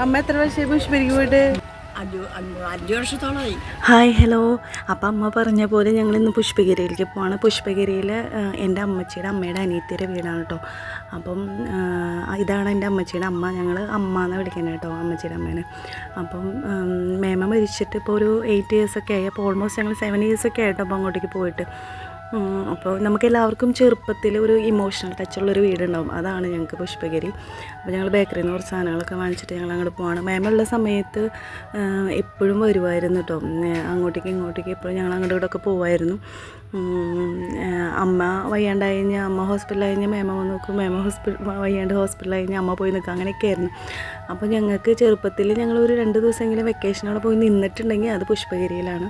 അമ്മ എത്ര വർഷം പുഷ്പരിക്ക് പോയിട്ട്? 5 വർഷത്തോളമായി. Hi, hello. അപ്പം അമ്മ പറഞ്ഞ പോലെ ഞങ്ങൾ ഇന്ന് പുഷ്പഗിരിയിലേക്ക് പോവാണ്. പുഷ്പഗിരിയിൽ എൻ്റെ അമ്മച്ചിയുടെ അമ്മയുടെ അനിയത്തിയുടെ വീടാണ് കേട്ടോ. അപ്പം ഇതാണ് എൻ്റെ അമ്മച്ചിയുടെ അമ്മ. ഞങ്ങൾ അമ്മ എന്ന് വിളിക്കുന്നത് കേട്ടോ, അമ്മച്ചിയുടെ അമ്മേനെ. അപ്പം മേമ മരിച്ചിട്ട് ഇപ്പോൾ ഒരു 8 ഇയേഴ്സൊക്കെ ആയി. അപ്പോൾ ഓൾമോസ്റ്റ് ഞങ്ങൾ 7 ഇയേഴ്സൊക്കെ ആയിട്ടോ അപ്പോൾ അങ്ങോട്ടേക്ക് പോയിട്ട്. അപ്പോൾ നമുക്കെല്ലാവർക്കും ചെറുപ്പത്തിൽ ഒരു ഇമോഷണൽ ടച്ചുള്ളൊരു വീടുണ്ടാവും. അതാണ് ഞങ്ങൾക്ക് പുഷ്പഗിരി. അപ്പോൾ ഞങ്ങൾ ബേക്കറിയിൽ നിന്ന് കുറച്ച് സാധനങ്ങളൊക്കെ വാങ്ങിച്ചിട്ട് ഞങ്ങൾ അങ്ങോട്ട് പോവാണ്. മേമുള്ള സമയത്ത് എപ്പോഴും വരുമായിരുന്നു കേട്ടോ, അങ്ങോട്ടേക്ക് ഇങ്ങോട്ടേക്ക് എപ്പോഴും ഞങ്ങൾ അങ്ങോട്ട് ഇവിടെയൊക്കെ പോവായിരുന്നു. അമ്മ വയ്യാണ്ടായി കഴിഞ്ഞാൽ അമ്മ ഹോസ്പിറ്റലായി കഴിഞ്ഞാൽ മേമ വന്ന് നോക്കും, മേമ വയ്യാണ്ട് ഹോസ്പിറ്റലായി കഴിഞ്ഞാൽ അമ്മ പോയി നിൽക്കുക, അങ്ങനെയൊക്കെ ആയിരുന്നു. അപ്പോൾ ഞങ്ങൾക്ക് ചെറുപ്പത്തിൽ ഞങ്ങളൊരു 2 ദിവസമെങ്കിലും വെക്കേഷനോടെ പോയി നിന്നിട്ടുണ്ടെങ്കിൽ അത് പുഷ്പഗിരിയിലാണ്.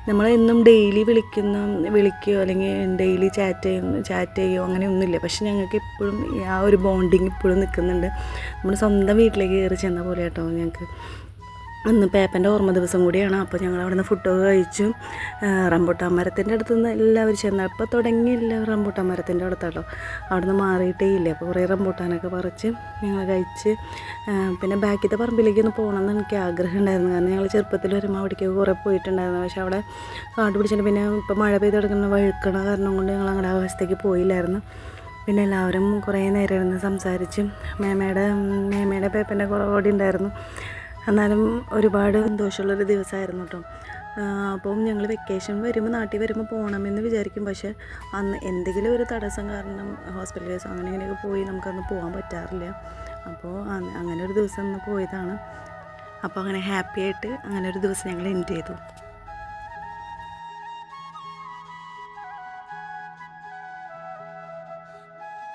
നമ്മൾ എന്നും ഡെയിലി വിളിക്കുകയോ അല്ലെങ്കിൽ ഡെയിലി ചാറ്റ് ചെയ്യുകയോ അങ്ങനെയൊന്നുമില്ല. പക്ഷെ ഞങ്ങൾക്ക് എപ്പോഴും ആ ഒരു ബോണ്ടിങ് ഇപ്പോഴും നിൽക്കുന്നുണ്ട്. നമ്മൾ സ്വന്തം വീട്ടിലേക്ക് കയറി ചെന്ന പോലെ കേട്ടോ ഞങ്ങൾക്ക്. അന്ന് പേപ്പൻ്റെ ഓർമ്മ ദിവസം കൂടിയാണ്. അപ്പോൾ ഞങ്ങൾ അവിടെ നിന്ന് ഫുഡൊക്കെ കഴിച്ചു. റംബൂട്ടാൻ മരത്തിൻ്റെ അടുത്ത് നിന്ന് എല്ലാവരും ചെന്നാൽ ഇപ്പോൾ തുടങ്ങിയില്ല റംബൂട്ടാൻ മരത്തിൻ്റെ അടുത്താട്ടോ, അവിടെ നിന്ന് മാറിയിട്ടേ ഇല്ല. അപ്പോൾ കുറേ റംബൂട്ടാനൊക്കെ പറിച്ച് ഞങ്ങൾ കഴിച്ച് പിന്നെ ബാക്കിത്തെ പറമ്പിലേക്ക് ഒന്ന് പോകണമെന്ന് എനിക്ക് ആഗ്രഹം ഉണ്ടായിരുന്നു. കാരണം ഞങ്ങൾ ചെറുപ്പത്തിൽ വരുമ്പോൾ അവിടേക്ക് കുറേ പോയിട്ടുണ്ടായിരുന്നു. പക്ഷേ അവിടെ കാട് പിടിച്ചിട്ട് പിന്നെ ഇപ്പോൾ മഴ പെയ്ത് കിടക്കുന്ന വഴുക്കണ കാരണം കൊണ്ട് ഞങ്ങൾ അങ്ങടെ അവസ്ഥയ്ക്ക് പോയില്ലായിരുന്നു. പിന്നെ എല്ലാവരും കുറേ നേരം ഇരുന്ന് സംസാരിച്ച് മേമയുടെ പേപ്പൻ്റെ കുറവുകൂടി ഉണ്ടായിരുന്നു. എന്നാലും ഒരുപാട് സന്തോഷമുള്ളൊരു ദിവസമായിരുന്നു കേട്ടോ. അപ്പം ഞങ്ങൾ വെക്കേഷൻ വരുമ്പോൾ നാട്ടിൽ വരുമ്പോൾ പോകണമെന്ന് വിചാരിക്കും. പക്ഷേ അന്ന് എന്തെങ്കിലും ഒരു തടസ്സം കാരണം ഹോസ്പിറ്റൽ കേസ് അങ്ങനെ ഇങ്ങനെയൊക്കെ പോയി നമുക്കന്ന് പോകാൻ പറ്റാറില്ല. അപ്പോൾ അങ്ങനെ ഒരു ദിവസം അന്ന് പോയതാണ്. അപ്പോൾ അങ്ങനെ ഹാപ്പി ആയിട്ട് അങ്ങനെ ഒരു ദിവസം ഞങ്ങൾ എൻഡ് ചെയ്തു.